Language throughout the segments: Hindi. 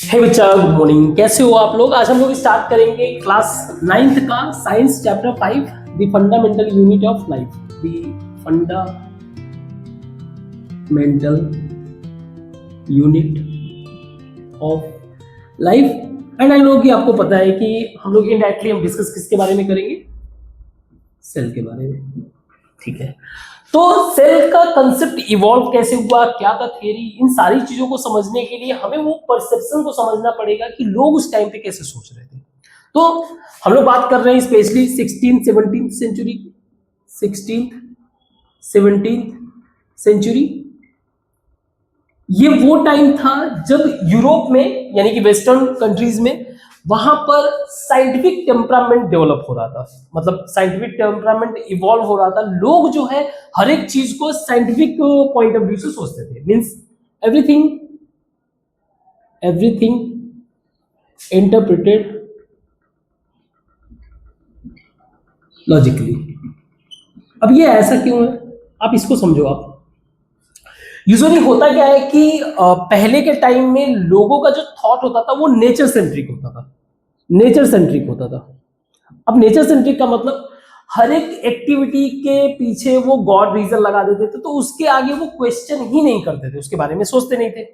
हे बच्चा, गुड मॉर्निंग। कैसे हो आप लोग? आज हम लोग स्टार्ट करेंगे क्लास 9th का science chapter 5 the fundamental unit of life. The fundamental unit of life. And I know कि आपको पता है कि हम लोग इनडायरेक्टली हम डिस्कस किसके बारे में करेंगे? सेल के बारे में। ठीक है, तो सेल का कंसेप्ट इवॉल्व कैसे हुआ, क्या था थ्योरी, इन सारी चीजों को समझने के लिए हमें वो परसेप्शन को समझना पड़ेगा कि लोग उस टाइम पे कैसे सोच रहे थे। तो हम लोग बात कर रहे हैं specially 16th-17th century, 16th-17th century. ये वो टाइम था जब यूरोप में, यानी कि वेस्टर्न कंट्रीज में, वहां पर साइंटिफिक टेम्परामेंट डेवलप हो रहा था। मतलब साइंटिफिक टेम्परामेंट इवॉल्व हो रहा था। लोग जो है हर एक चीज को साइंटिफिक पॉइंट ऑफ व्यू से सोचते थे। Means everything interpreted logically. अब ये ऐसा क्यों है, आप इसको समझो। आप यूजुअली होता क्या है कि पहले के टाइम में लोगों का जो थॉट होता था वो नेचर सेंट्रिक होता था। अब नेचर सेंट्रिक का मतलब हर एक एक्टिविटी के पीछे वो गॉड रीजन लगा देते थे, तो उसके आगे वो क्वेश्चन ही नहीं करते थे, उसके बारे में सोचते नहीं थे।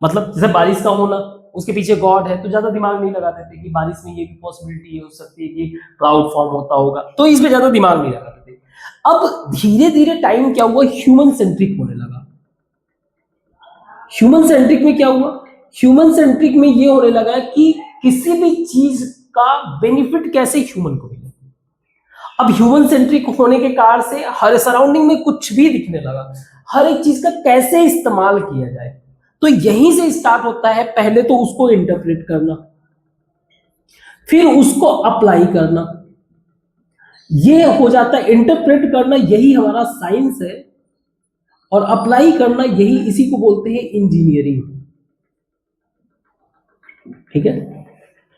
मतलब जैसे बारिश का होना, उसके पीछे गॉड है, तो ज्यादा दिमाग नहीं लगाते थे कि बारिश में ये भी पॉसिबिलिटी हो सकती है कि क्लाउड फॉर्म होता होगा, तो इसमें ज्यादा दिमाग नहीं लगाते थे। अब धीरे धीरे टाइम क्या हुआ, ह्यूमन सेंट्रिक होने लगा। ह्यूमन सेंट्रिक में क्या हुआ, ह्यूमन सेंट्रिक में ये होने लगा कि किसी भी चीज का बेनिफिट कैसे ह्यूमन को मिले। अब ह्यूमन सेंट्रिक होने के कारण से हर सराउंडिंग में कुछ भी दिखने लगा, हर एक चीज का कैसे इस्तेमाल किया जाए। तो यहीं से स्टार्ट होता है, पहले तो उसको इंटरप्रेट करना, फिर उसको अप्लाई करना। ये हो जाता है इंटरप्रेट करना, यही हमारा साइंस है, और अप्लाई करना यही, इसी को बोलते हैं इंजीनियरिंग। ठीक है,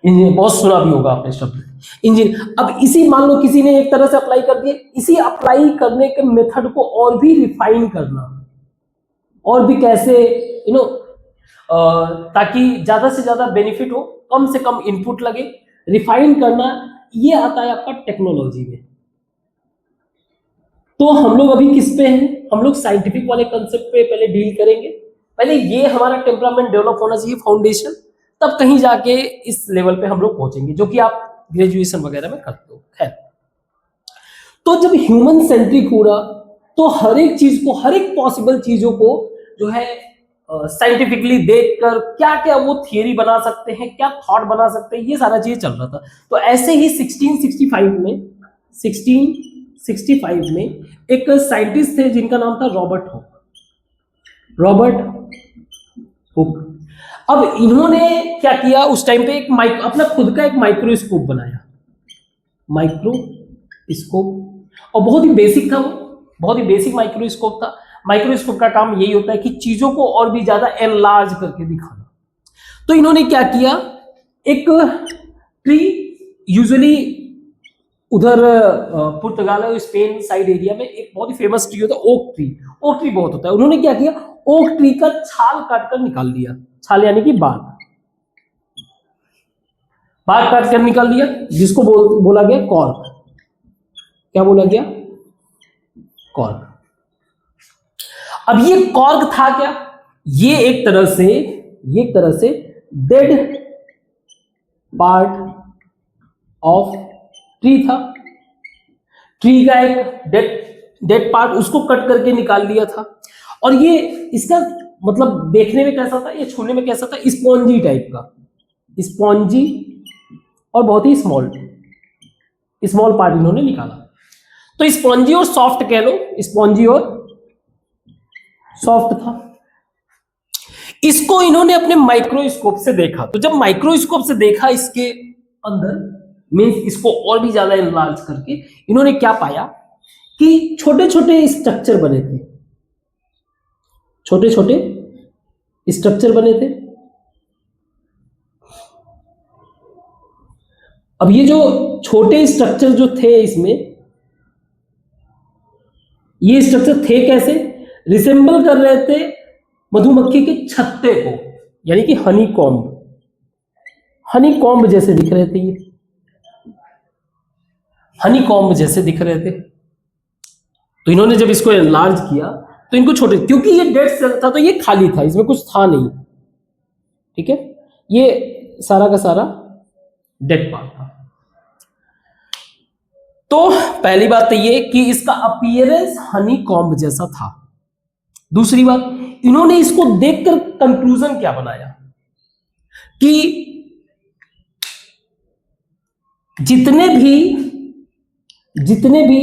इंजीनियर बहुत सुना भी होगा आपने शब्द इंजीनियर। अब इसी, मान लो किसी ने एक तरह से अप्लाई कर दिया, इसी अप्लाई करने के मेथड को और भी रिफाइन करना, और भी कैसे ताकि ज्यादा से ज्यादा बेनिफिट हो, कम से कम इनपुट लगे, रिफाइन करना, ये आता है आपका टेक्नोलॉजी में। तो हम लोग अभी किस पे हैं, हम लोग साइंटिफिक वाले कंसेप्ट पे पहले डील करेंगे। पहले ये हमारा टेम्परामेंट डेवलप होना चाहिए, फाउंडेशन, तब कहीं जाके इस लेवल पे हम लोग पहुंचेंगे, जो कि आप ग्रेजुएशन वगैरह में करते हो। खैर, तो जब ह्यूमन सेंट्रिक हो रहा, तो हर एक चीज को, हर एक पॉसिबल चीजों को जो है साइंटिफिकली देखकर क्या क्या वो थियरी बना सकते हैं, क्या थॉट बना सकते हैं, ये सारा चीज चल रहा था। तो ऐसे ही 1665 में एक साइंटिस्ट थे जिनका नाम था रॉबर्ट हुक। अब इन्होंने क्या किया, उस टाइम पे एक अपना खुद का एक माइक्रोस्कोप बनाया, और बहुत ही बेसिक था वो, बहुत ही बेसिक माइक्रोस्कोप था। माइक्रोस्कोप का काम यही होता है कि चीजों को और भी ज्यादा एनलार्ज करके दिखाना। तो इन्होंने क्या किया, एक ट्री, यूजुअली उधर पुर्तगाल और स्पेन साइड एरिया में एक बहुत ही फेमस ट्री होता है ओक ट्री बहुत होता है। उन्होंने क्या किया, ओक ट्री का छाल काटकर निकाल दिया। छाल यानी कि बाग काट कर निकाल दिया, जिसको बोला गया कॉर्क। क्या बोला गया? कॉर्क। अब ये कॉर्क था क्या, ये एक तरह से डेड पार्ट ऑफ ट्री था। ट्री का एक डेड पार्ट, उसको कट करके निकाल लिया था। और ये इसका मतलब देखने में कैसा था, ये छूने में कैसा था, स्पॉन्जी टाइप का, स्पॉन्जी, और बहुत ही स्मॉल पार्ट इन्होंने निकाला। तो स्पॉन्जी और सॉफ्ट कह लो, स्पॉन्जी और सॉफ्ट था। इसको इन्होंने अपने माइक्रोस्कोप से देखा। तो जब माइक्रोस्कोप से देखा इसके अंदर, मींस इसको और भी ज्यादा एनलार्ज करके, इन्होंने क्या पाया कि छोटे छोटे स्ट्रक्चर बने थे, अब ये जो छोटे स्ट्रक्चर जो थे इसमें, ये स्ट्रक्चर थे कैसे, रिसेंबल कर रहे थे मधुमक्खी के छत्ते को। यानी कि हनी कॉम्ब, हनी कॉम्ब जैसे दिख रहे थे, ये हनी कॉम्ब जैसे दिख रहे थे। तो इन्होंने जब इसको एनलार्ज किया तो इनको छोटे, क्योंकि ये डेड सेल था तो ये खाली था, इसमें कुछ था नहीं, ठीक है, ये सारा का सारा डेड पार्ट था। तो पहली बात तो ये कि इसका अपीयरेंस हनी कॉम्ब जैसा था। दूसरी बात, इन्होंने इसको देखकर कंक्लूजन क्या बनाया कि जितने भी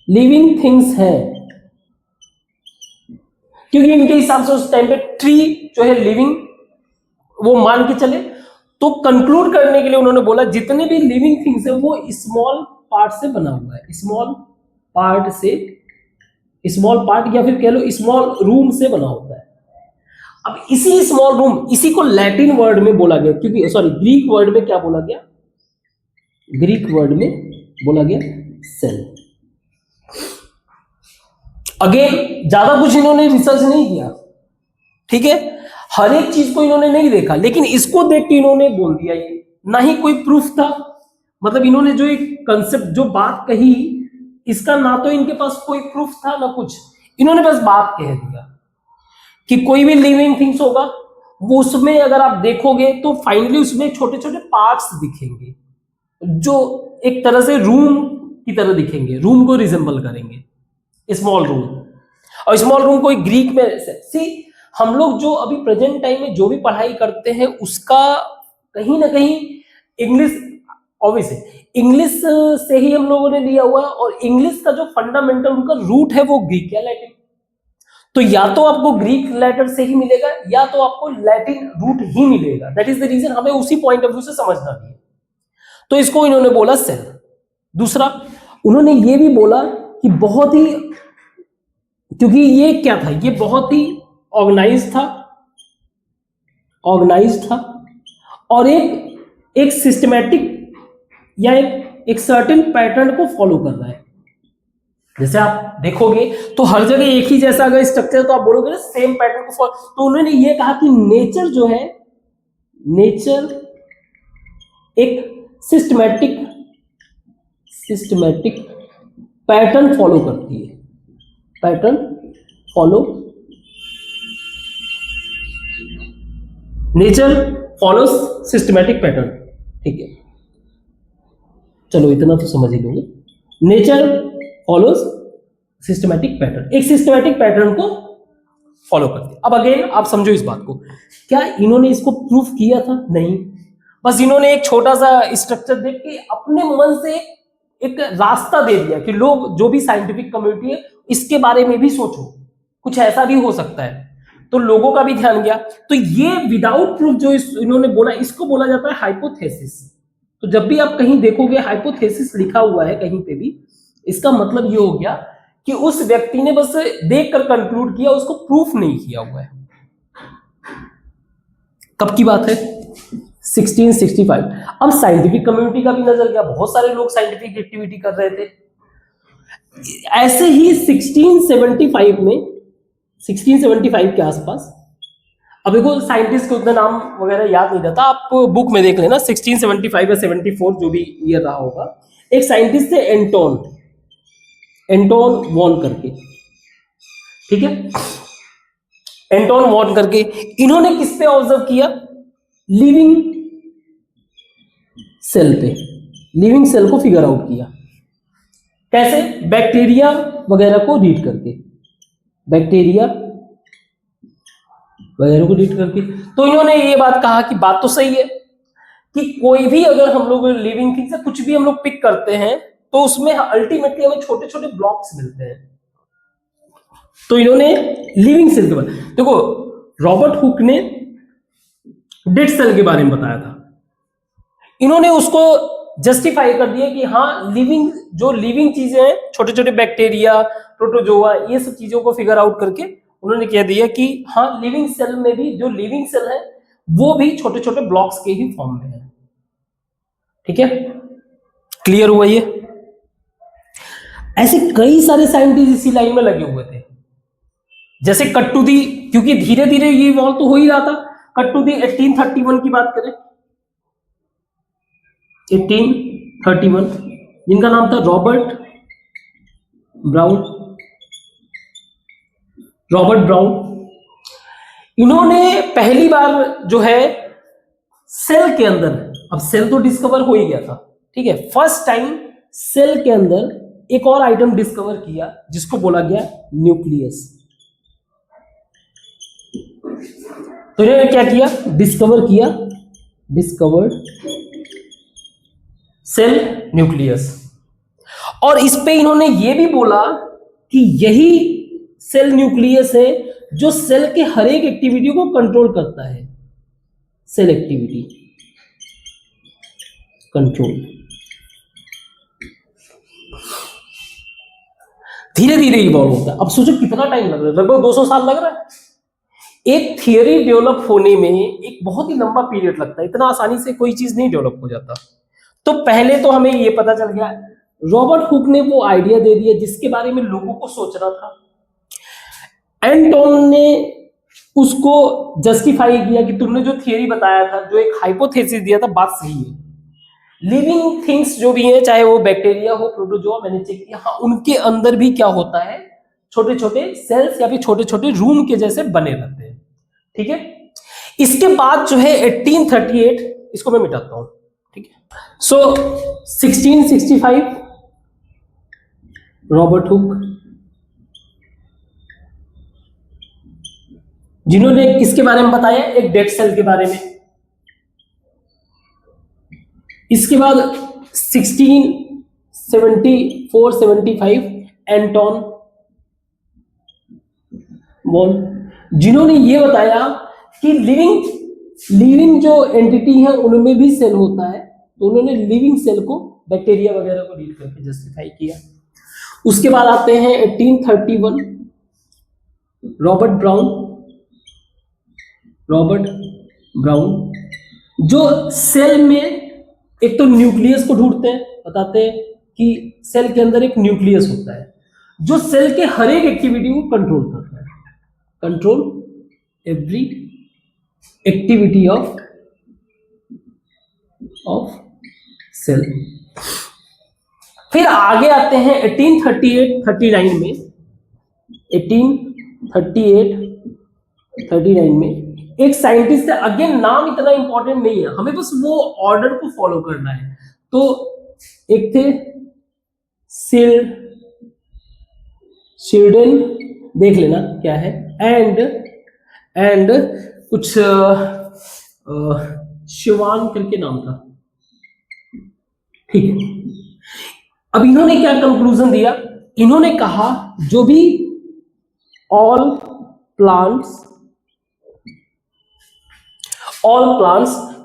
लिविंग थिंग्स हैं, क्योंकि इनके हिसाब से उस टाइम पे ट्री जो है लिविंग, वो मान के चले, तो कंक्लूड करने के लिए उन्होंने बोला जितने भी लिविंग थिंग्स है वो स्मॉल पार्ट से बना हुआ है, स्मॉल पार्ट या फिर कह लो स्मॉल रूम से बना होता है। अब इसी स्मॉल रूम, इसी को लैटिन वर्ड में बोला गया, क्योंकि सॉरी ग्रीक वर्ड में क्या बोला गया, ग्रीक वर्ड में बोला गया सेल। अगेन ज्यादा कुछ इन्होंने रिसर्च नहीं किया, ठीक है, हर एक चीज को इन्होंने नहीं देखा, लेकिन इसको देख के इन्होंने बोल दिया, ये ना ही कोई प्रूफ था, मतलब इन्होंने जो एक कंसेप्ट, जो बात कही, इसका ना तो इनके पास कोई प्रूफ था ना कुछ, इन्होंने बस बात कह दिया कि कोई भी लिविंग थिंग्स होगा, वो उसमें अगर आप देखोगे तो फाइनली उसमें छोटे छोटे पार्ट्स दिखेंगे जो एक तरह से रूम की तरह दिखेंगे, रूम को रिजेंबल करेंगे, स्मॉल रूम। और स्मॉल रूम को ग्रीक में सी, हम लोग जो अभी प्रेजेंट टाइम में जो भी पढ़ाई करते हैं उसका कहीं ना कहीं इंग्लिश, ऑब्वियसली इंग्लिश से ही हम लोगों ने लिया हुआ, और इंग्लिश का जो फंडामेंटल उनका रूट है वो ग्रीक या लैटिन। तो या तो आपको ग्रीक लेटर से ही मिलेगा या तो आपको लैटिन रूट ही मिलेगा, दैट इज द रीजन हमें उसी पॉइंट ऑफ व्यू से समझना भी है। तो इसको इन्होंने बोला सेल। दूसरा, उन्होंने ये भी बोला कि बहुत ही, क्योंकि ये क्या था, ये बहुत ही ऑर्गेनाइज था और एक सिस्टमैटिक या एक सर्टेन पैटर्न को फॉलो कर रहा है। जैसे आप देखोगे तो हर जगह एक ही जैसा अगर स्ट्रक्चर, तो आप बोलोगे ना सेम पैटर्न को फॉलो। तो उन्होंने ये कहा कि नेचर जो है, नेचर एक सिस्टमैटिक पैटर्न फॉलो करती है, pattern follow, nature follows systematic pattern, ठीक है, चलो इतना तो समझ ही लोगे। नेचर फॉलोस सिस्टमैटिक पैटर्न, एक सिस्टमैटिक पैटर्न को फॉलो करती है। अब अगेन आप समझो इस बात को, क्या इन्होंने इसको प्रूफ किया था? नहीं, बस इन्होंने एक छोटा सा स्ट्रक्चर देख के अपने मन से एक रास्ता दे दिया कि लोग, जो भी साइंटिफिक कम्युनिटी है, इसके बारे में भी सोचो, कुछ ऐसा भी हो सकता है, तो लोगों का भी ध्यान गया। तो ये विदाउट प्रूफ जो इन्होंने बोला, इसको बोला जाता है हाइपोथेसिस। तो जब भी आप कहीं देखोगे हाइपोथेसिस लिखा हुआ है कहीं पे भी, इसका मतलब ये हो गया कि उस व्यक्ति ने बस देखकर कंक्लूड किया, उसको प्रूफ नहीं किया हुआ है। कब की बात है? 1665। अब साइंटिफिक कम्युनिटी का भी नजर गया, बहुत सारे लोग साइंटिफिक एक्टिविटी कर रहे थे। ऐसे ही 1675 में, 1675 के आसपास, अब देखो साइंटिस्ट को उतना नाम वगैरह याद नहीं रहता, आप बुक में देख लेना, 1675 या 74 जो भी ईयर रहा होगा। एक साइंटिस्ट थे एंटोन वॉन करके, ठीक है, एंटोन वॉन करके। इन्होंने किस पे ऑब्जर्व किया? लिविंग सेल पे, लिविंग सेल को फिगर आउट किया। कैसे? बैक्टीरिया वगैरह को रीड करके, बैक्टीरिया वगैरह को रीड करके। तो इन्होंने ये बात कहा कि बात तो सही है कि कोई भी अगर हम लोग लिविंग थिंग से कुछ भी हम लोग पिक करते हैं तो उसमें अल्टीमेटली हमें छोटे छोटे ब्लॉक्स मिलते हैं। तो इन्होंने लिविंग सेल के बारे में, देखो रॉबर्ट हुक ने डेड सेल के बारे में बताया था, इन्होंने उसको जस्टिफाई कर दिया कि हाँ, लिविंग चीजें हैं, छोटे छोटे बैक्टीरिया, प्रोटोजोआ, ये सब चीजों को फिगर आउट करके उन्होंने कह दिया कि हाँ, लिविंग सेल में भी, जो लिविंग सेल है वो भी छोटे छोटे ब्लॉक्स के ही फॉर्म में है। ठीक है, क्लियर हुआ ये? ऐसे कई सारे साइंटिस्ट इसी लाइन में लगे हुए थे, जैसे कट टू दी, क्योंकि धीरे धीरे ये इवॉल्व तो हो ही रहा था। कट टू दी 1831 की बात करें, 1831, जिनका नाम था रॉबर्ट ब्राउन। इन्होंने पहली बार जो है सेल के अंदर, अब सेल तो डिस्कवर हो ही गया था, ठीक है, फर्स्ट टाइम सेल के अंदर एक और आइटम डिस्कवर किया जिसको बोला गया न्यूक्लियस। तो इन्होंने क्या किया, डिस्कवर्ड सेल न्यूक्लियस। और इस पे इन्होंने ये भी बोला कि यही सेल न्यूक्लियस है जो सेल के हर एक एक्टिविटी को कंट्रोल करता है। Cell activity control. धीरे धीरे इवॉल्व होता है। अब सोचो कितना टाइम लग रहा है, लगभग 200 साल लग रहा है। एक थियरी डेवलप होने में एक बहुत ही लंबा पीरियड लगता है, इतना आसानी से कोई चीज नहीं डेवलप हो जाता। तो पहले तो हमें ये पता चल गया, रॉबर्ट हुक ने वो आइडिया दे दिया जिसके बारे में लोगों को सोचना था। एंटोन ने उसको जस्टिफाई किया कि तुमने जो थियरी बताया था, जो एक हाइपोथेसिस दिया था, बात सही है। लिविंग थिंग्स जो भी है, चाहे वो बैक्टीरिया हो, प्रोटोजोआ, मैंने चेक किया, हाँ, उनके अंदर भी क्या होता है, छोटे छोटे सेल्स या फिर छोटे छोटे रूम के जैसे बने रहते हैं, ठीक है। इसके बाद जो है 1838, इसको मैं मिटाता हूं, ठीक है। सो 1665 रॉबर्ट हुक, जिन्होंने किसके बारे में बताया, एक डेड सेल के बारे में। इसके बाद 1674-75 एंटोन बोल, जिन्होंने ये बताया कि लिविंग जो एंटिटी है उनमें भी सेल होता है। तो उन्होंने लिविंग सेल को, बैक्टीरिया वगैरह को डील करके जस्टिफाई किया। उसके बाद आते हैं 1831 रॉबर्ट ब्राउन, जो सेल में एक तो न्यूक्लियस को ढूंढते हैं, बताते हैं कि सेल के अंदर एक न्यूक्लियस होता है जो सेल के हर एक एक्टिविटी को कंट्रोल करता है, control every activity of cell. फिर आगे आते हैं 1838-39 में, 1838-39 में एक साइंटिस्ट है, अगेन नाम इतना इंपॉर्टेंट नहीं है, हमें बस वो ऑर्डर को फॉलो करना है। तो एक थे शिल्डेन, देख लेना क्या है, एंड कुछ शिवान करके नाम था, ठीक है। अब इन्होंने क्या कंक्लूजन दिया, इन्होंने कहा जो भी ऑल प्लांट्स,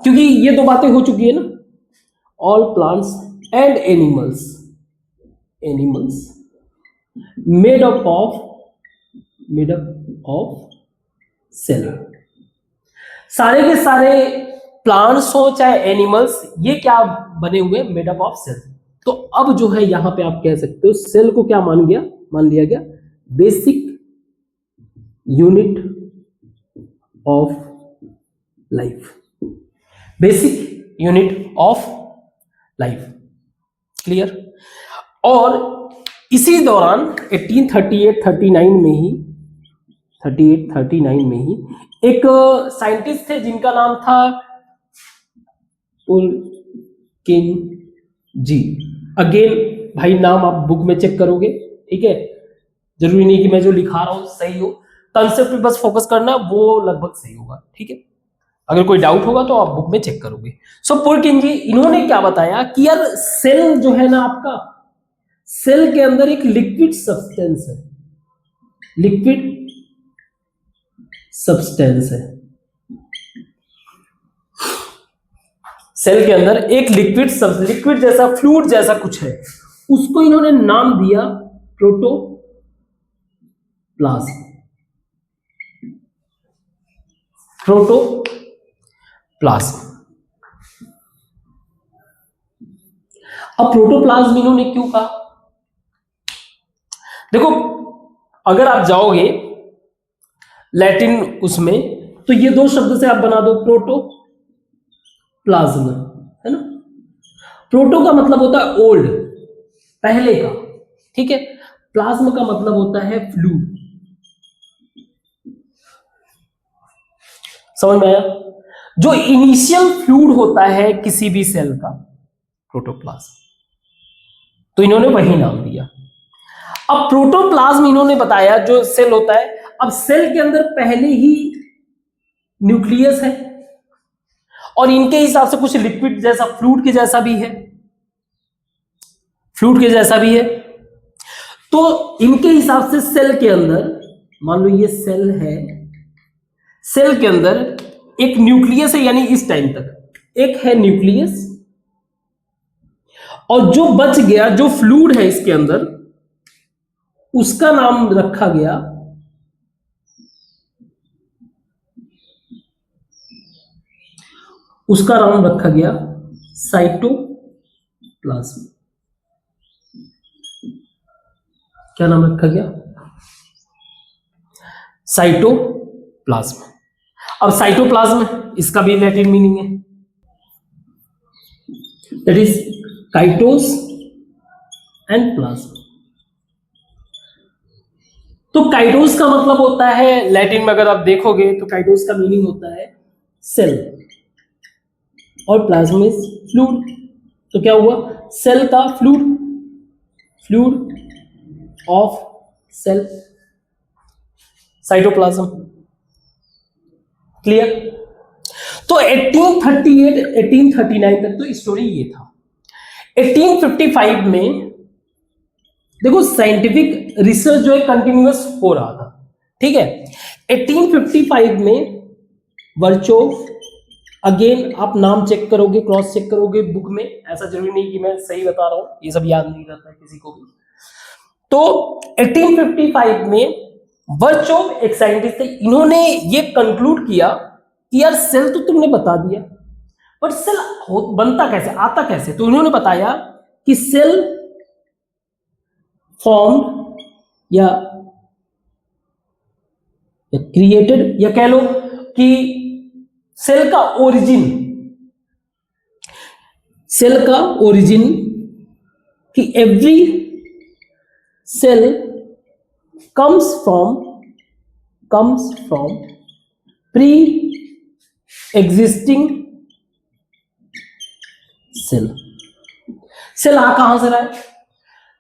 क्योंकि ये दो बातें हो चुकी है ना, all plants and animals made up of cell. सारे के सारे प्लांट्स हो चाहे एनिमल्स, ये क्या बने हुए, मेड अप ऑफ सेल। तो अब जो है यहां पे आप कह सकते हो सेल को क्या मान लिया गया, basic unit of life, basic unit of life, clear. और इसी दौरान 1838-39 में ही एक साइंटिस्ट थे जिनका नाम था पुलकिंजी। अगेन भाई नाम आप बुक में चेक करोगे, ठीक है, जरूरी नहीं कि मैं जो लिखा रहा हूं सही हो, कंसेप्ट पे बस फोकस करना, वो लगभग सही होगा, ठीक है। अगर कोई डाउट होगा तो आप बुक में चेक करोगे। सो पुलकिंजी, इन्होंने क्या बताया कि यार सेल जो है ना आपका, सेल के अंदर एक लिक्विड सब्सटेंस है, सेल के अंदर एक लिक्विड जैसा, फ्लूइड जैसा कुछ है, उसको इन्होंने नाम दिया प्रोटोप्लाज्म। अब प्रोटोप्लाज्म इन्होंने क्यों कहा, देखो अगर आप जाओगे लैटिन उसमें, तो ये दो शब्द से आप बना दो प्रोटोप्लाज्म, है ना। प्रोटो का मतलब होता है ओल्ड, पहले का, ठीक है। प्लाज्म का मतलब होता है फ्लूइड। समझ में आया? जो इनिशियल फ्लूइड होता है किसी भी सेल का, प्रोटोप्लाज्म, तो इन्होंने वही नाम दिया। अब प्रोटोप्लाज्म इन्होंने बताया जो सेल होता है। अब सेल के अंदर पहले ही न्यूक्लियस है और इनके हिसाब से कुछ लिक्विड जैसा, फ्लूइड के जैसा भी है, फ्लूइड के जैसा भी है। तो इनके हिसाब से सेल के अंदर, मान लो ये सेल है, सेल के अंदर एक न्यूक्लियस है, यानी इस टाइम तक एक है न्यूक्लियस, और जो बच गया, जो फ्लूइड है इसके अंदर, उसका नाम रखा गया साइटोप्लाज्म। क्या नाम रखा गया? साइटोप्लाज्म। अब साइटोप्लाज्म, इसका भी लैटिन मीनिंग है, दैट इज काइटोस एंड प्लाज्म। तो काइटोस का मतलब होता है, लैटिन में अगर आप देखोगे तो काइटोस का मीनिंग होता है सेल, और प्लाज्मा इज फ्लूइड। तो क्या हुआ? सेल का fluid, fluid of cell, cytoplasm. Clear? तो 1838 1839 तक तो स्टोरी ये था। 1855 में देखो साइंटिफिक रिसर्च जो है कंटिन्यूअस हो रहा था, ठीक है। 1855 में वर्चोव, अगेन आप नाम चेक करोगे, क्रॉस चेक करोगे बुक में, ऐसा जरूरी नहीं कि मैं सही बता रहा हूं, ये सब याद नहीं रहता है किसी को भी। तो 1855 में वर्चोव एक साइंटिस्ट थे, इन्होंने ये कंक्लूड किया कि यार सेल तो तुमने बता दिया, पर सेल बनता कैसे, आता कैसे? तो इन्होंने बताया कि सेल फॉर्म्ड या क्रिएटेड, या कह लो कि सेल का ओरिजिन, सेल का ओरिजिन, कि every cell comes from pre existing cell. Cell आ कहां से रहा है?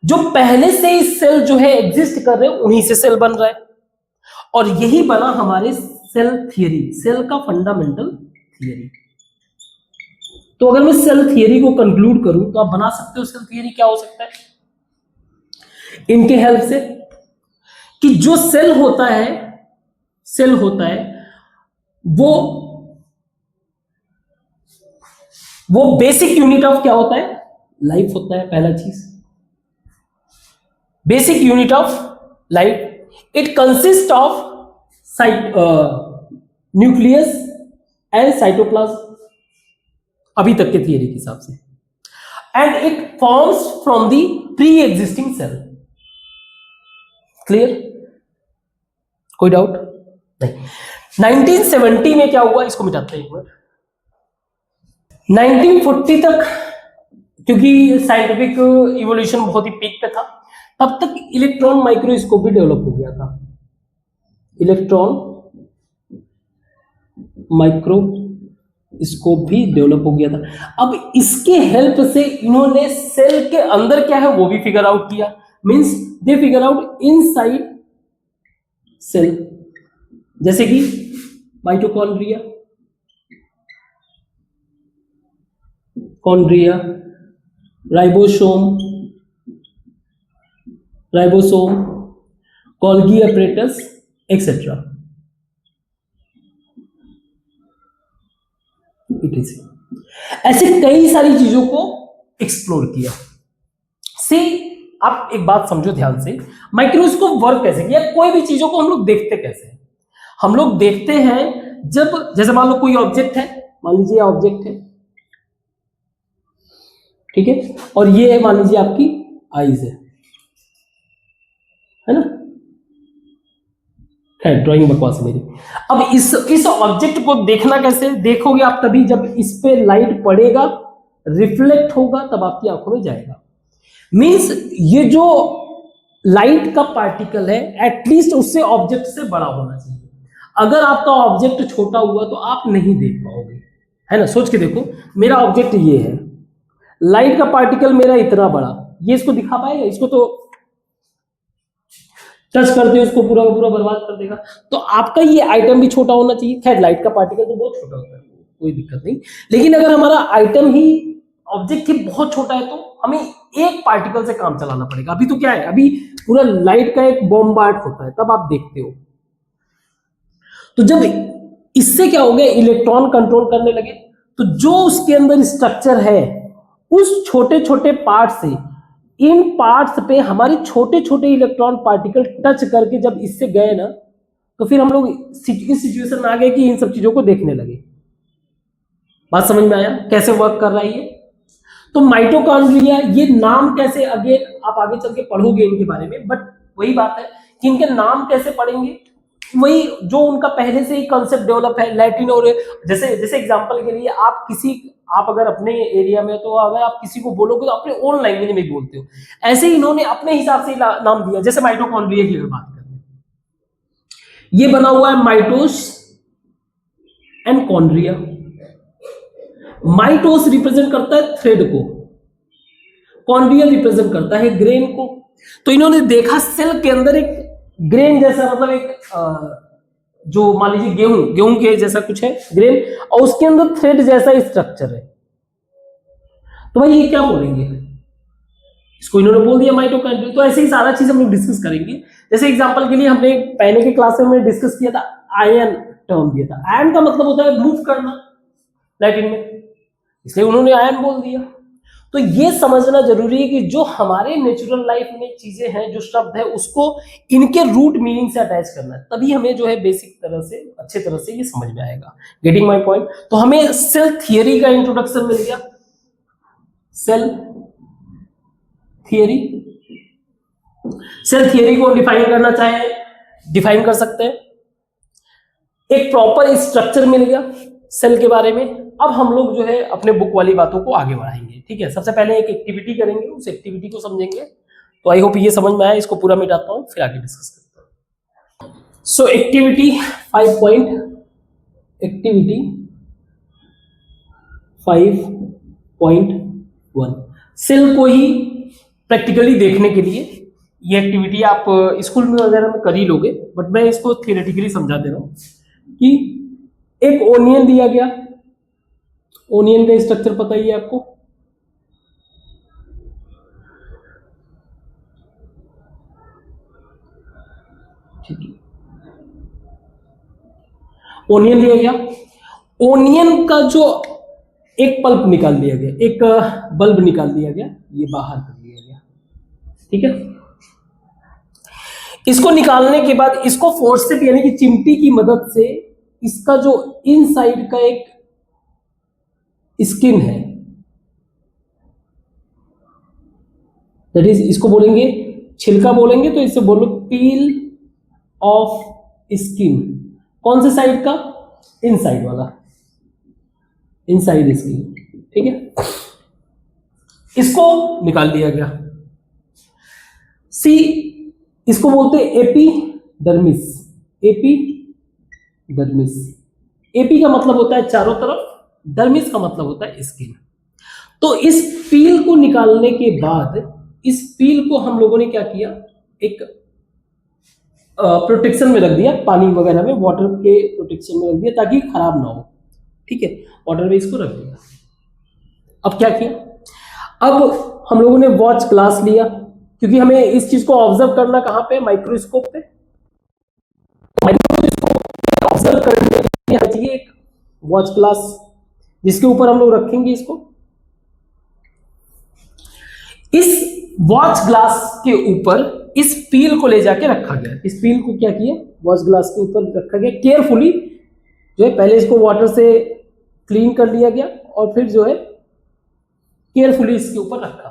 जो पहले से ही सेल जो है एग्जिस्ट कर रहे हैं, उन्हीं से सेल बन रहा है। और यही बना हमारे सेल थियरी, सेल का फंडामेंटल थियरी। तो अगर मैं सेल थियरी को कंक्लूड करूं तो आप बना सकते हो सेल थियरी क्या हो सकता है इनके हेल्प से, कि जो सेल होता है, सेल होता है वो बेसिक यूनिट ऑफ क्या होता है? लाइफ होता है, पहला चीज basic unit of life. It consist of nucleus and cytoplasm, अभी तक के थियरी के हिसाब से, and it forms from the pre existing cell. Clear? कोई डाउट नहीं। 1970 में क्या हुआ, इसको मिटाते हैं एक मिनट। 1940 तक, क्योंकि साइंटिफिक इवोल्यूशन बहुत ही पीक पे था, तब तक इलेक्ट्रॉन माइक्रोस्कोप भी डेवलप हो गया था। इलेक्ट्रॉन माइक्रोस्कोप भी डेवलप हो गया था। अब इसके हेल्प से इन्होंने सेल के अंदर क्या है वो भी फिगर आउट किया, means they figure out inside cell, जैसे कि mitochondria, chondria, ribosome, Golgi apparatus etcetera. ऐसे कई सारी चीजों को एक्सप्लोर किया। से आप एक बात समझो ध्यान से, माइक्रोस्कोप वर्क कैसे किया? कोई भी चीजों को हम लोग देखते कैसे हैं? हम लोग देखते हैं जब, जैसे मान लो कोई ऑब्जेक्ट है, मान लीजिए ऑब्जेक्ट है, ठीक है, और ये मान लीजिए आपकी आईज है ना। है ड्राइंग बकवास मेरी। अब इस ऑब्जेक्ट को देखना कैसे देखोगे आप, तभी जब इस पे लाइट पड़ेगा, रिफ्लेक्ट होगा, तब आपकी आंखों में जाएगा। मींस ये जो लाइट का पार्टिकल है एटलीस्ट उससे ऑब्जेक्ट से बड़ा होना चाहिए। अगर आपका ऑब्जेक्ट छोटा हुआ तो आप नहीं देख पाओगे, है ना। सोच के देखो, मेरा ऑब्जेक्ट ये है, लाइट का पार्टिकल मेरा इतना बड़ा, ये इसको दिखा पाएगा? इसको तो टच करते उसको पूरा का पूरा बर्बाद कर देगा। तो आपका ये आइटम भी छोटा होना चाहिए। खैर लाइट का पार्टिकल तो बहुत छोटा होता है, कोई दिक्कत नहीं, लेकिन अगर हमारा आइटम ही ऑब्जेक्ट ही बहुत छोटा है तो हमें एक पार्टिकल से काम चलाना पड़ेगा। अभी तो क्या है, अभी पूरा लाइट का एक बॉम्बार्ड होता है तब आप देखते हो। तो जब इससे क्या हो गया, इलेक्ट्रॉन कंट्रोल करने लगे, तो जो उसके अंदर स्ट्रक्चर है उस छोटे छोटे पार्ट से इन पार्ट्स पे हमारे छोटे छोटे इलेक्ट्रॉन पार्टिकल टच करके जब इससे गए ना, तो फिर हम लोग इस सिचुएशन में आ गए कि इन सब चीजों को देखने लगे। बात समझ में आया कैसे वर्क कर रहा है ये? तो माइटोकॉन्ड्रिया, ये नाम कैसे, अगेन आप आगे चल के पढ़ोगे इनके बारे में, बट वही बात है कि इनके नाम कैसे पढ़ेंगे, वही जो उनका पहले से ही कंसेप्ट डेवलप है लैटिन। और जैसे जैसे एग्जांपल के लिए आप अगर अपने एरिया में, तो अगर आप किसी को बोलोगे तो अपने ओन लैंग्वेज में बोलते हो, ऐसे ही इन्होंने अपने हिसाब से नाम दिया। जैसे माइटोकॉन्ड्रिया की अगर बात करें, ये बना हुआ है माइटोस एंड कॉन्ड्रिया। माइटोस रिप्रेजेंट करता है थ्रेड को, कॉन्ड्रिया रिप्रेजेंट करता है ग्रेन को। तो इन्होंने देखा सेल के अंदर एक ग्रेन जैसा, मतलब एक जो मान लीजिए गेहूं के जैसा कुछ है ग्रेन, और उसके अंदर थ्रेड जैसा स्ट्रक्चर है। तो भाई ये क्या बोलेंगे, इसको इन्होंने बोल दिया माइटोकॉन्ड्रिया। तो ऐसे ही सारा चीज हम लोग डिस्कस करेंगे। जैसे एग्जांपल के लिए हमने पहले के क्लास में डिस्कस किया था, आयन टर्म दिया था। आयन का मतलब होता है मूव करना लैटिन में, इसलिए उन्होंने आयन बोल दिया। तो ये समझना जरूरी है कि जो हमारे नेचुरल लाइफ में चीजें हैं, जो शब्द है, उसको इनके रूट मीनिंग से अटैच करना है, तभी हमें जो है बेसिक तरह से, अच्छे तरह से ये समझ में आएगा। Getting my point? तो हमें सेल थियरी का इंट्रोडक्शन मिल गया। सेल थियरी, सेल थियरी को डिफाइन करना चाहे डिफाइन कर सकते हैं। एक प्रॉपर स्ट्रक्चर मिल गया सेल के बारे में। अब हम लोग जो है अपने बुक वाली बातों को आगे बढ़ाएंगे, ठीक है। सबसे पहले एक एक्टिविटी करेंगे, उस एक्टिविटी को समझेंगे। तो आई होप ये समझ में आया, इसको पूरा मिटाता हूं फिर आगे डिस्कस करते हैं। सो एक्टिविटी 5.1 सेल को ही प्रैक्टिकली देखने के लिए ये एक्टिविटी आप स्कूल में वगैरह में कर ही लोगे, बट मैं इसको थियोरेटिकली समझा दे रहा हूं कि एक ओनियन दिया गया। ओनियन का स्ट्रक्चर पता ही है आपको, ठीक है। ओनियन दिया गया, ओनियन का जो एक पल्प निकाल दिया गया, एक बल्ब निकाल दिया गया, ये बाहर कर दिया गया, ठीक है। इसको निकालने के बाद इसको फोर्स से, यानी कि चिमटी की मदद से, इसका जो इनसाइड का एक स्किन है, दैट इज, इसको बोलेंगे छिलका बोलेंगे, तो इससे बोलो पील ऑफ स्किन। कौन से साइड का? इनसाइड वाला, इनसाइड स्किन, ठीक है। इसको निकाल दिया गया। सी, इसको बोलते हैं एपिडर्मिस। एपिडर्मिस, एपी का मतलब होता है चारों तरफ, डर्मिस का मतलब होता है स्किन। तो इस पील को निकालने के बाद, इस पील को हम लोगों ने क्या किया, एक प्रोटेक्शन में रख दिया, पानी वगैरह में, वाटर के प्रोटेक्शन में रख दिया ताकि खराब ना हो, ठीक है। वाटर में इसको रख दिया। अब क्या किया, अब हम लोगों ने वॉच ग्लास लिया, क्योंकि हमें इस चीज को ऑब्जर्व करना कहां पे, माइक्रोस्कोप पे। माइक्रोस्कोप ऑब्जर्व करने के लिए चाहिए एक वॉच ग्लास, जिसके ऊपर हम लोग रखेंगे इसको। इस वॉच ग्लास के ऊपर इस पील को ले जाके रखा गया। इस पील को क्या किया, वॉच ग्लास के ऊपर रखा गया केयरफुली, जो है पहले इसको वाटर से क्लीन कर लिया गया और फिर जो है केयरफुली इसके ऊपर रखा,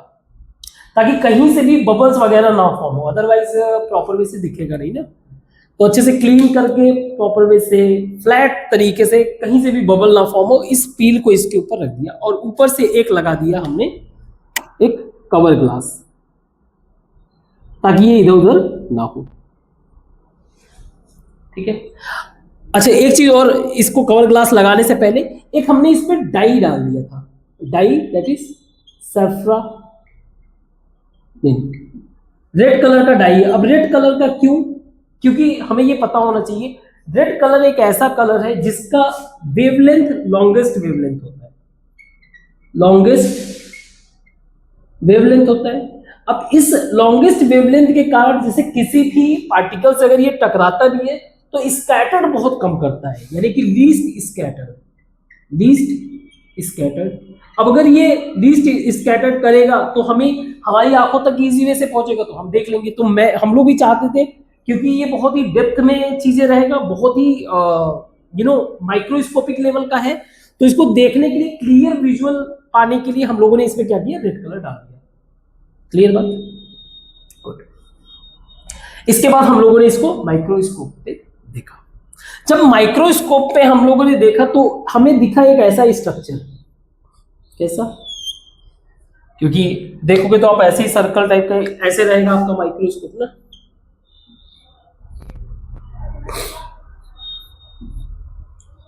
ताकि कहीं से भी बबल्स वगैरह ना फॉर्म हो, अदरवाइज प्रॉपर वे से दिखेगा नहीं ना। तो अच्छे से क्लीन करके प्रॉपर वे से फ्लैट तरीके से कहीं से भी बबल ना फॉर्म हो, इस पील को इसके ऊपर रख दिया और ऊपर से एक लगा दिया हमने एक कवर ग्लास, ताकि ये इधर उधर ना हो। ठीक है। अच्छा, एक चीज और, इसको कवर ग्लास लगाने से पहले एक हमने इस पर डाई डाल दिया था, डाई दैट इज सैफ्रा, नहीं रेड कलर का डाई है। अब रेड कलर का क्यों? क्योंकि हमें ये पता होना चाहिए रेड कलर एक ऐसा कलर है जिसका वेवलेंथ लॉन्गेस्ट वेवलेंथ होता है, लॉन्गेस्ट वेवलेंथ होता है। अब इस लॉन्गेस्ट वेवलेंथ के कारण जैसे किसी भी पार्टिकल से अगर ये टकराता भी है तो स्कैटर्ड बहुत कम करता है, यानी कि लीस्ट स्कैटर्ड, लीस्ट स्कैटर्ड। अब अगर ये लीस्ट स्कैटर्ड करेगा तो हमें हमारी आंखों तक इजी वे से पहुंचेगा तो हम देख लेंगे। तो हम लोग भी चाहते थे, क्योंकि ये बहुत ही डेप्थ में चीजें रहेगा, बहुत ही माइक्रोस्कोपिक लेवल का है, तो इसको देखने के लिए क्लियर विजुअल पाने के लिए हम लोगों ने इसमें क्या किया, रेड कलर डाल दिया। क्लियर बात? गुड। इसके बाद हम लोगों ने इसको माइक्रोस्कोप पे देखा। जब माइक्रोस्कोप पे हम लोगों ने देखा तो हमें दिखा एक ऐसा स्ट्रक्चर। कैसा? क्योंकि देखोगे तो आप ऐसे ही सर्कल टाइप का ऐसे रहेगा आपका माइक्रोस्कोप ना।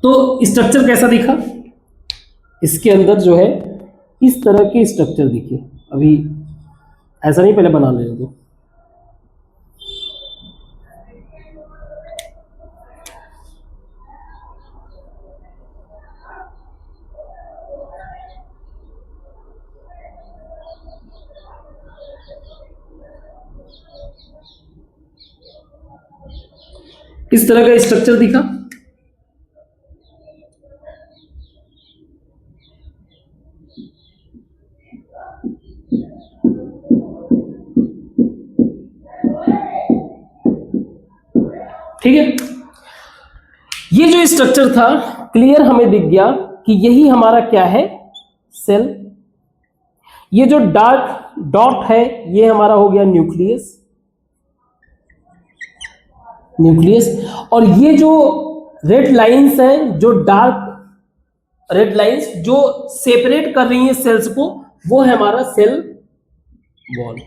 तो स्ट्रक्चर कैसा दिखा? इसके अंदर जो है इस तरह के स्ट्रक्चर दिखे। अभी ऐसा नहीं, पहले बना ले दो। इस तरह का स्ट्रक्चर दिखा। ठीक है, ये जो स्ट्रक्चर था क्लियर हमें दिख गया कि यही हमारा क्या है, सेल। ये जो डार्क डॉट है ये हमारा हो गया न्यूक्लियस, न्यूक्लियस। और ये जो रेड लाइंस हैं, जो डार्क रेड लाइंस जो सेपरेट कर रही हैं सेल्स को, वो है हमारा सेल वॉल।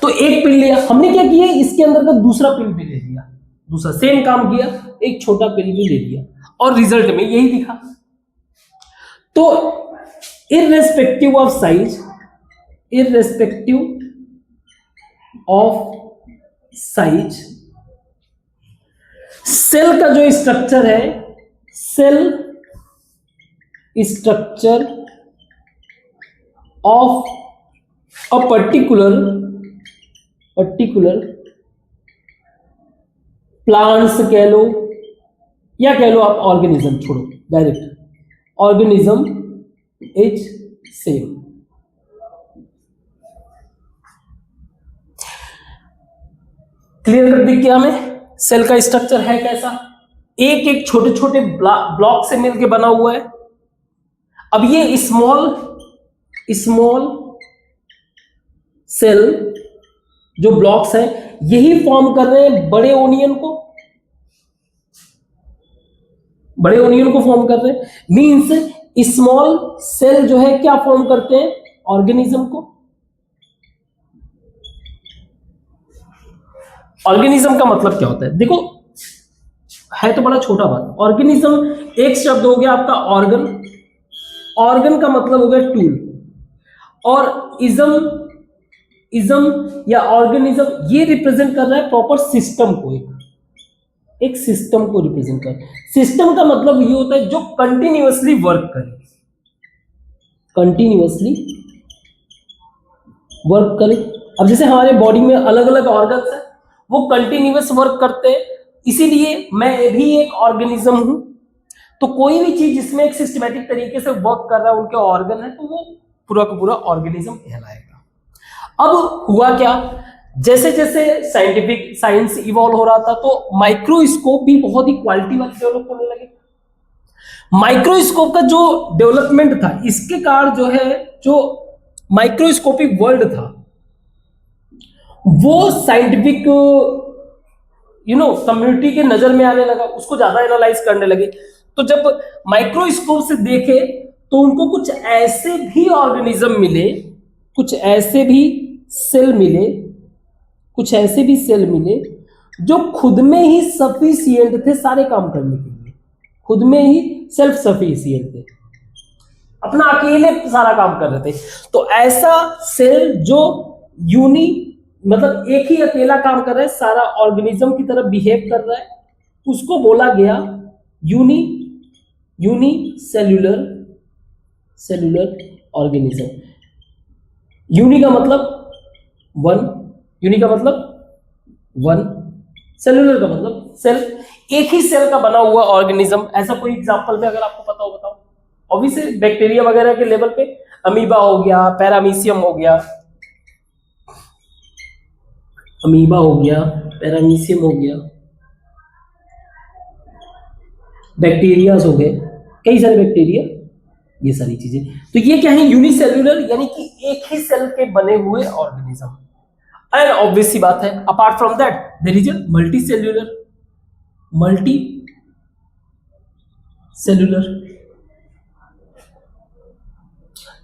तो एक पिन लिया हमने, क्या किया, इसके अंदर का दूसरा पिन भी ले लिया, दूसरा सेम काम किया, एक छोटा पिन भी ले लिया और रिजल्ट में यही दिखा। तो irrespective of size, irrespective of size, cell का जो स्ट्रक्चर है, cell structure of a particular plants कह लो या कह लो आप ऑर्गेनिज्म, छोड़ो direct, organism is same. Clear कर दी क्या हमें सेल का स्ट्रक्चर है कैसा, एक एक छोटे छोटे ब्लॉक से मिलकर बना हुआ है। अब ये स्मॉल सेल जो ब्लॉक्स हैं यही फॉर्म कर रहे हैं बड़े ओनियन को, बड़े ओनियन को फॉर्म कर रहे हैं। मींस स्मॉल सेल जो है क्या फॉर्म करते हैं, ऑर्गेनिज्म को। ऑर्गेनिज्म का मतलब क्या होता है, देखो है तो बड़ा छोटा बात। ऑर्गेनिज्म एक शब्द हो गया आपका ऑर्गन, ऑर्गन का मतलब हो गया टूल, और इज्म या ऑर्गेनिज्म ये रिप्रेजेंट कर रहा है प्रॉपर सिस्टम को, एक सिस्टम को रिप्रेजेंट कर। सिस्टम का मतलब ये होता है जो कंटिन्यूअसली वर्क करे, कंटिन्यूअसली वर्क करे। अब जैसे हमारे बॉडी में अलग अलग ऑर्गन्स हैं, वो कंटिन्यूअस वर्क करते हैं, इसीलिए मैं भी एक ऑर्गेनिज्म हूं। तो कोई भी चीज जिसमें एक सिस्टमैटिक तरीके से वर्क कर रहा है, उनके ऑर्गन है, तो वो पूरा का पूरा ऑर्गेनिज्म कहलाएगा। अब हुआ क्या, जैसे जैसे साइंस इवॉल्व हो रहा था तो माइक्रोस्कोप भी बहुत ही क्वालिटी वाली डेवलप होने लगे। माइक्रोस्कोप का जो डेवलपमेंट था, इसके कारण जो है जो माइक्रोस्कोपिक वर्ल्ड था वो साइंटिफिक कम्युनिटी के नजर में आने लगा, उसको ज्यादा एनालाइज करने लगे। तो जब माइक्रोस्कोप से देखे तो उनको कुछ ऐसे भी ऑर्गेनिज्म मिले, कुछ ऐसे भी सेल मिले, कुछ ऐसे भी सेल मिले जो खुद में ही सफिशिएंट थे सारे काम करने के लिए, खुद में ही सेल्फ सफिशिएंट थे, अपना अकेले सारा काम कर रहे थे। तो ऐसा सेल जो मतलब एक ही अकेला काम कर रहा है, सारा ऑर्गेनिज्म की तरह बिहेव कर रहा है, उसको बोला गया यूनिसेल्यूलर ऑर्गेनिज्म। यूनि का मतलब वन, सेल्यूलर का मतलब सेल, एक ही सेल का बना हुआ ऑर्गेनिज्म। ऐसा कोई एग्जांपल में अगर आपको पता हो बताओ। ऑब्वियसली बैक्टीरिया वगैरह के लेवल पे अमीबा हो गया, पैरामीशियम हो गया, अमीबा हो गया, पैरामीशियम हो गया, बैक्टीरियाज हो गए, कई सारे बैक्टीरिया, ये सारी चीजें। तो ये क्या है, यूनिसेल्यूलर, यानी कि एक ही सेल के बने हुए ऑर्गेनिज्म। एंड ऑब्वियस सी बात है, apart from that there is a multi cellular,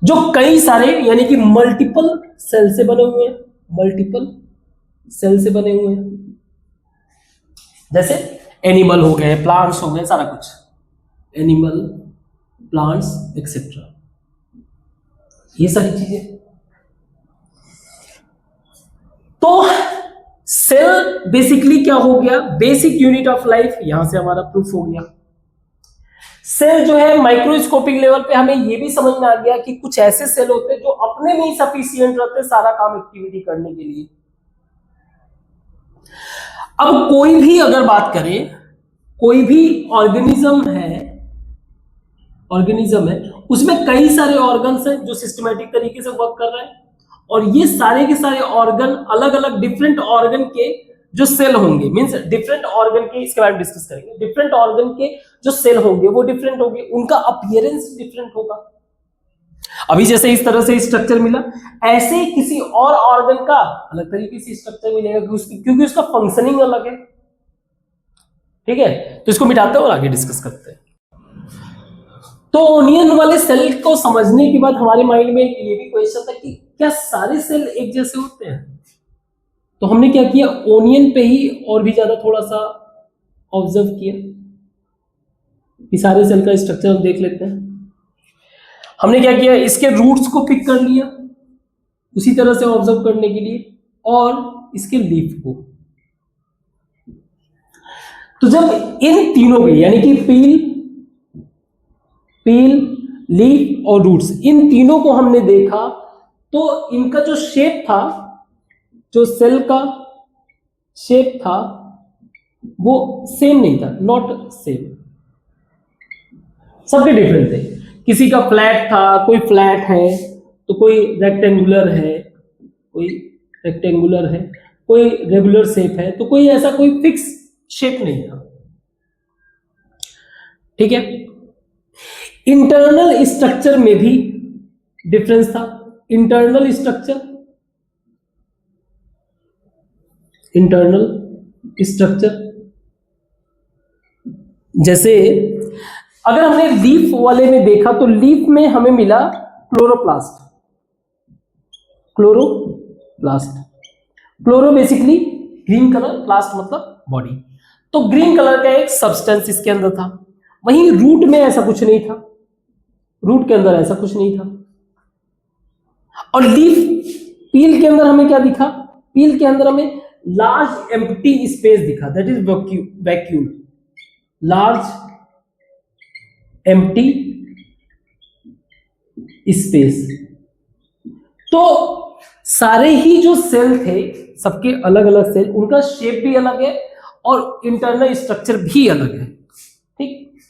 जो कई सारे यानी कि मल्टीपल सेल से बने हुए हैं, जैसे एनिमल हो गए, प्लांट्स हो गए, सारा कुछ एनिमल, प्लांट्स एक्सेट्रा, ये सारी चीजें। तो सेल बेसिकली क्या हो गया, बेसिक यूनिट ऑफ लाइफ, यहां से हमारा प्रूफ हो गया। सेल जो है माइक्रोस्कोपिक लेवल पे हमें यह भी समझ में आ गया कि कुछ ऐसे सेल होते हैं जो अपने में ही सफिशिएंट रहते हैं सारा काम एक्टिविटी करने के लिए। अब कोई भी अगर बात करें, कोई भी ऑर्गेनिज्म है, उसमें कई सारे ऑर्गन्स हैं जो सिस्टमैटिक तरीके से वर्क कर रहे हैं, और ये सारे के सारे ऑर्गन अलग अलग डिफरेंट ऑर्गन के जो सेल होंगे, मींस डिफरेंट ऑर्गन के, इसके बारे में डिस्कस करेंगे, डिफरेंट ऑर्गन के जो सेल होंगे वो डिफरेंट होंगे, उनका अपीयरेंस डिफरेंट होगा। अभी जैसे इस तरह से स्ट्रक्चर मिला, ऐसे ही किसी और ऑर्गन का अलग तरीके से स्ट्रक्चर मिलेगा, क्योंकि उसका फंक्शनिंग अलग है। ठीक है, तो इसको मिटाते हैं और आगे डिस्कस करते हैं। तो ओनियन वाले सेल को समझने के बाद हमारे माइंड में ये भी क्वेश्चन था कि क्या सारे सेल एक जैसे होते हैं? तो हमने क्या किया, ओनियन पे ही और भी ज्यादा थोड़ा सा ऑब्जर्व किया कि सारे सेल का स्ट्रक्चर देख लेते हैं। हमने क्या किया, इसके रूट्स को पिक कर लिया उसी तरह से ऑब्जर्व करने के लिए, और इसके लीफ को। तो जब इन तीनों पे यानी कि पील, लीफ और रूट्स, इन तीनों को हमने देखा तो इनका जो शेप था, जो सेल का शेप था, वो सेम नहीं था, नॉट सेम, सबके डिफरेंट थे। किसी का फ्लैट था, कोई फ्लैट है, तो कोई रेक्टेंगुलर है, कोई रेगुलर शेप है, तो कोई ऐसा कोई फिक्स शेप नहीं था। ठीक है, इंटरनल स्ट्रक्चर में भी डिफरेंस था। इंटरनल स्ट्रक्चर जैसे अगर हमने लीफ वाले में देखा तो लीफ में हमें मिला chloroplast. Chloro basically green colour, plast मतलब बॉडी, तो ग्रीन कलर का एक सब्सटेंस इसके अंदर था। वहीं रूट में ऐसा कुछ नहीं था, रूट के अंदर ऐसा कुछ नहीं था। और लीफ, पील के अंदर हमें क्या दिखा, पील के अंदर हमें लार्ज एम्प्टी स्पेस दिखा, that is vacuum, large empty space. तो सारे ही जो सेल थे, सबके अलग अलग सेल, उनका शेप भी अलग है और इंटरनल स्ट्रक्चर भी अलग है। ठीक,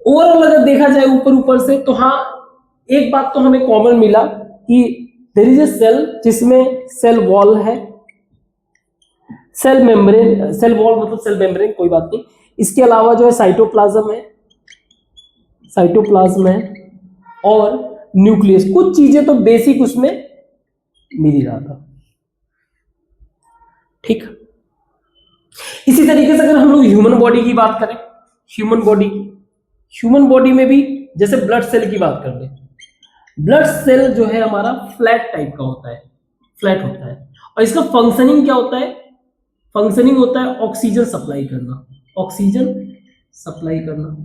ओवरऑल अगर देखा जाए ऊपर से, तो हाँ, एक बात तो हमें कॉमन मिला कि देयर इज ए सेल जिसमें सेल वॉल है, सेल मेम्ब्रेन, सेल वॉल मतलब सेल मेम्ब्रेन, कोई बात नहीं। इसके अलावा जो है साइटोप्लाज्म है और न्यूक्लियस, कुछ चीजें तो बेसिक उसमें मिल ही रहा था। ठीक। इसी तरीके से अगर हम लोग ह्यूमन बॉडी की बात करें, ह्यूमन बॉडी में भी जैसे ब्लड सेल की बात कर ले, ब्लड सेल जो है हमारा फ्लैट टाइप का होता है, फ्लैट होता है, और इसका फंक्शनिंग क्या होता है? फंक्शनिंग होता है ऑक्सीजन सप्लाई करना, ऑक्सीजन सप्लाई करना।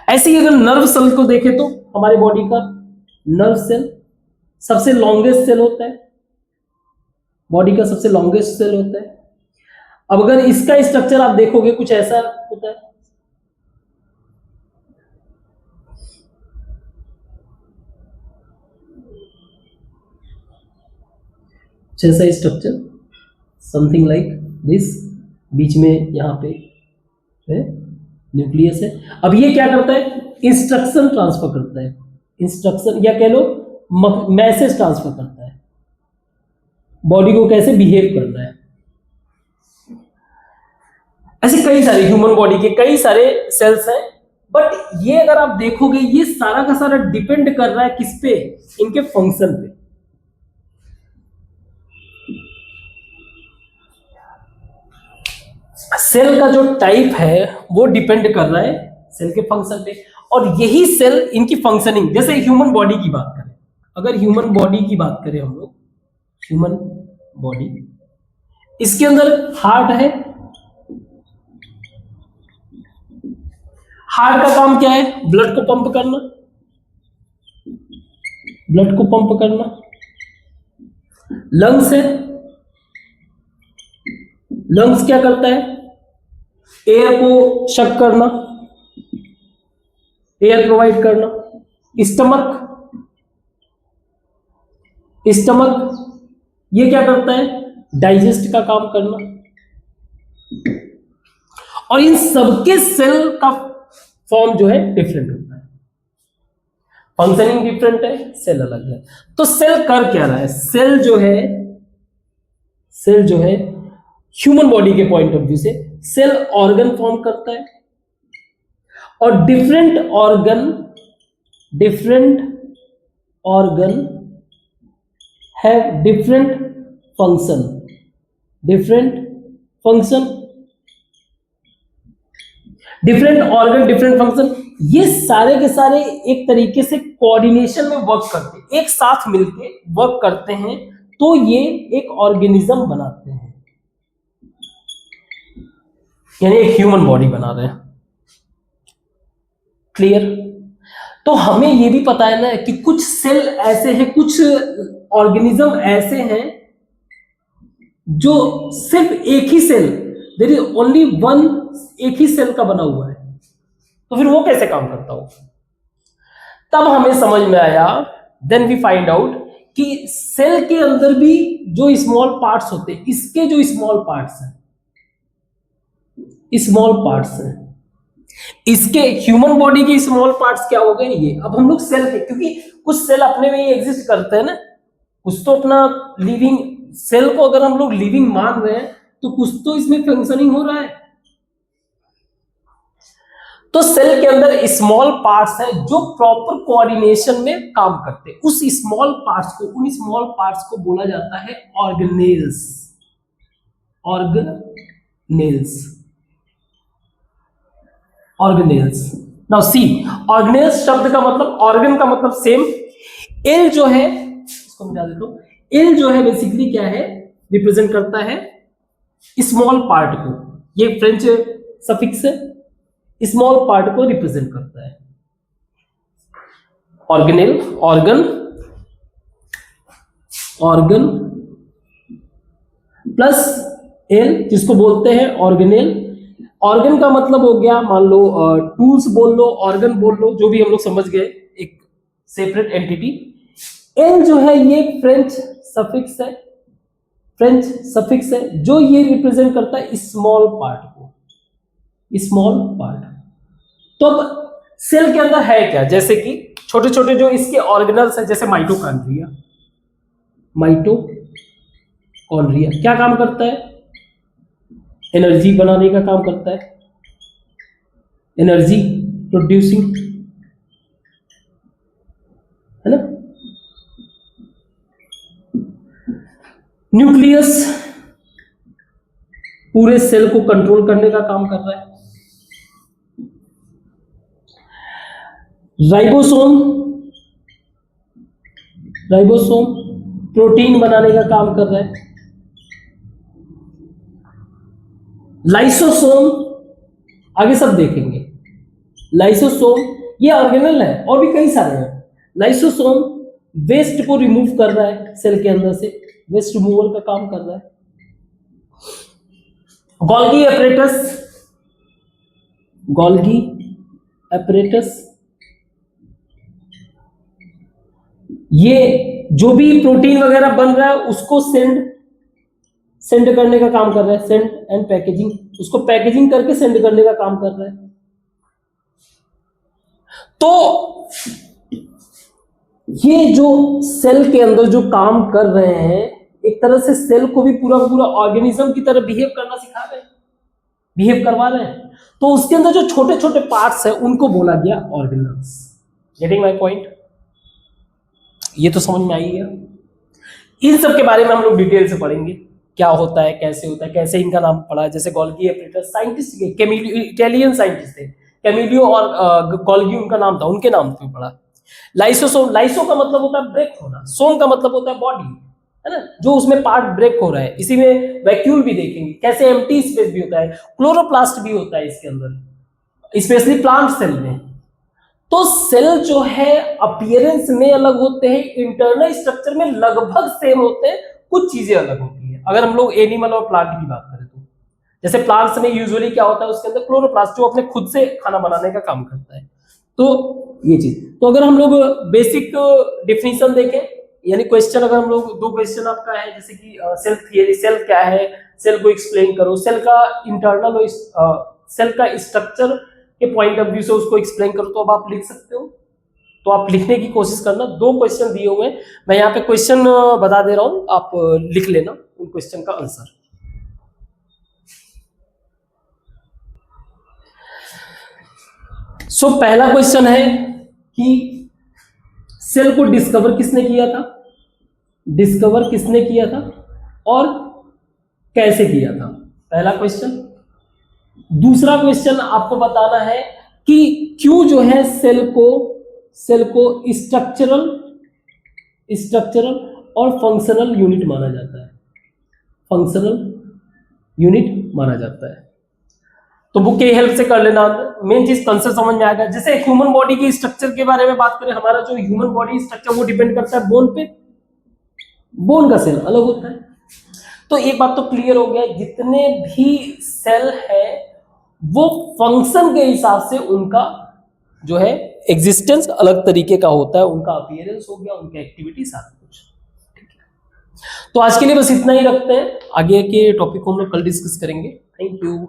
ऐसे ही अगर नर्व सेल को देखें तो हमारे बॉडी का नर्व सेल सबसे लॉन्गेस्ट सेल होता है, बॉडी का सबसे लॉन्गेस्ट सेल होता है। अब अगर इसका स्ट्रक्चर आप देखोगे कुछ ऐसा होता है, जैसा स्ट्रक्चर समथिंग लाइक दिस, बीच में यहां पे है न्यूक्लियस है। अब ये क्या करता है? इंस्ट्रक्शन ट्रांसफर करता है, इंस्ट्रक्शन या कह लो मैसेज ट्रांसफर करता है, बॉडी को कैसे बिहेव करना है। ऐसे कई सारे ह्यूमन बॉडी के कई सारे सेल्स हैं, बट ये अगर आप देखोगे ये सारा का सारा डिपेंड कर रहा है किस पे? इनके फंक्शन पे। सेल का जो टाइप है वो डिपेंड कर रहा है सेल के फंक्शन पे, और यही सेल इनकी फंक्शनिंग, जैसे ह्यूमन बॉडी की बात करें, अगर ह्यूमन बॉडी की बात करें हम लोग, ह्यूमन बॉडी, इसके अंदर हार्ट है। हार्ट का काम क्या है? ब्लड को पंप करना, ब्लड को पंप करना। लंग्स है, लंग्स क्या करता है? एयर को शक करना, एयर प्रोवाइड करना। स्टमक, स्टमक ये क्या करता है? डाइजेस्ट का काम करना। और इन सबके सेल का फॉर्म जो है डिफरेंट होता है, फंक्शनिंग डिफरेंट है, सेल अलग है। तो सेल कर क्या रहा है? सेल जो है ह्यूमन बॉडी के पॉइंट ऑफ व्यू से सेल ऑर्गन फॉर्म करता है, और different organ have different function, different organ different function. ये सारे के सारे एक तरीके से कोऑर्डिनेशन में वर्क करते हैं, एक साथ मिलके वर्क करते हैं, तो ये एक ऑर्गेनिज्म बनाते हैं, यानी एक ह्यूमन बॉडी बना रहे हैं। क्लियर? तो हमें ये भी पता है ना कि कुछ सेल ऐसे हैं, कुछ ऑर्गेनिज्म ऐसे हैं जो सिर्फ एक ही cell, there is only one, एक ही सेल का बना हुआ है, तो फिर वो कैसे काम करता हो? तब हमें समझ में आया, देन वी फाइंड आउट कि सेल के अंदर भी जो स्मॉल पार्ट्स होते हैं, इसके जो स्मॉल पार्ट्स हैं, इसके ह्यूमन बॉडी के स्मॉल पार्ट्स क्या हो गए? ये अब हम लोग सेल के, क्योंकि कुछ सेल अपने में ही एग्जिस्ट करते हैं ना, कुछ तो अपना लिविंग, सेल को अगर हम लोग लिविंग मान रहे हैं तो कुछ तो इसमें फंक्शनिंग हो रहा है। तो सेल के अंदर स्मॉल पार्ट्स हैं जो प्रॉपर कोऑर्डिनेशन में काम करते हैं। उन स्मॉल पार्ट्स को बोला जाता है ऑर्गेनेल्स। नाउ सी, ऑर्गेनेल्स शब्द का मतलब, ऑर्गन का मतलब सेम, एल जो है, इसको मिटा देता हूं, एल जो है बेसिकली क्या है? रिप्रेजेंट करता है स्मॉल पार्ट को, ये फ्रेंच सफिक्स है, स्मॉल पार्ट को रिप्रेजेंट करता है। ऑर्गेनेल, ऑर्गन प्लस एल, जिसको बोलते हैं ऑर्गेनेल। ऑर्गन का मतलब हो गया, मान लो टूल्स बोल लो, ऑर्गन बोल लो, जो भी हम लोग समझ गए, एक सेपरेट एंटिटी। एल जो है ये फ्रेंच सफिक्स है जो ये रिप्रेजेंट करता है स्मॉल पार्ट को, स्मॉल पार्ट। तो अब सेल के अंदर है क्या? जैसे कि छोटे छोटे जो इसके ऑर्गेनल्स हैं, जैसे माइटोकॉन्ड्रिया क्या काम करता है? एनर्जी बनाने का काम करता है, एनर्जी प्रोड्यूसिंग, है ना। न्यूक्लियस पूरे सेल को कंट्रोल करने का काम कर रहा है। राइबोसोम, राइबोसोम प्रोटीन बनाने का काम कर रहा है। लाइसोसोम, आगे सब देखेंगे। लाइसोसोम ये ऑर्गेनल है और भी कई सारे हैं। लाइसोसोम वेस्ट को रिमूव कर रहा है सेल के अंदर से, वेस्ट रिमूवल का काम कर रहा है। गोल्गी एपरेटस, गोल्गी एपरेटस ये जो भी प्रोटीन वगैरह बन रहा है उसको सेंड करने का काम कर रहा है। सेंड एंड पैकेजिंग, उसको पैकेजिंग करके सेंड करने का काम कर रहा है। तो ये जो सेल के अंदर जो काम कर रहे हैं, एक तरह से सेल को भी पूरा पूरा ऑर्गेनिज्म की तरह बिहेव करना सिखा रहे हैं, बिहेव करवा रहे हैं। तो उसके अंदर जो छोटे छोटे पार्ट्स है उनको बोला गया ऑर्गेनल्स। Getting my point? ये तो समझ में आई है। इन सब के बारे में हम लोग डिटेल से पढ़ेंगे, क्या होता है, कैसे होता है, कैसे इनका नाम पड़ा है। जैसे Golgi apparatus scientist, Camillo Italian scientist थे, कैमिलियो और गोल्गी उनका नाम था, उनके नाम पे पड़ा। लाइसोसोम, लाइसो का मतलब होता है ब्रेक होना, सोम का मतलब होता है बॉडी, है ना, जो उसमें पार्ट ब्रेक हो रहा है। इसी में वैक्यूल भी देखेंगे, कैसे एम्प्टी स्पेस भी होता है, क्लोरोप्लास्ट भी होता है इसके अंदर, स्पेशली प्लांट सेल में। तो सेल जो है अपीयरेंस में अलग होते हैं, इंटरनल स्ट्रक्चर में लगभग सेम होते हैं, कुछ चीजें अलग होती है। अगर हम लोग एनिमल और प्लांट की बात करें तो जैसे प्लांट्स में यूजुअली क्या होता है, उसके अंदर क्लोरोप्लास्ट जो अपने खुद से खाना बनाने का काम करता है। तो ये चीज, तो अगर हम लोग बेसिक डिफिनीशन देखें, यानी क्वेश्चन अगर हम लोग, दो क्वेश्चन आपका है जैसे कि सेल थियरी, सेल क्या है, सेल को एक्सप्लेन करो, सेल का इंटरनल और सेल का स्ट्रक्चर के पॉइंट ऑफ व्यू से उसको एक्सप्लेन करो, तो अब आप लिख सकते हो। तो आप लिखने की कोशिश करना। दो क्वेश्चन दिए हुए हैं, मैं यहाँ पे क्वेश्चन बता दे रहा हूं, आप लिख लेना उन क्वेश्चन का आंसर। सो पहला क्वेश्चन है कि सेल को डिस्कवर किसने किया था, डिस्कवर किसने किया था और कैसे किया था, पहला क्वेश्चन। दूसरा क्वेश्चन आपको बताना है कि क्यों जो है सेल को स्ट्रक्चरल और फंक्शनल यूनिट माना जाता है, फंक्शनल यूनिट माना जाता है। तो बुक की हेल्प से कर लेना, मेन चीज कंसेप्ट समझ में आएगा। जैसे ह्यूमन बॉडी की स्ट्रक्चर के बारे में बात करें, हमारा जो ह्यूमन बॉडी स्ट्रक्चर वो डिपेंड करता है बोन पे, बोन का सेल अलग होता है। तो एक बात तो क्लियर हो गया, जितने भी सेल है वो फंक्शन के हिसाब से उनका जो है एग्जिस्टेंस अलग तरीके का होता है, उनका अपीयरेंस हो गया, उनकी एक्टिविटी सारा कुछ। तो आज के लिए बस इतना ही रखते हैं, आगे के टॉपिक को हम लोग कल डिस्कस करेंगे। Thank you.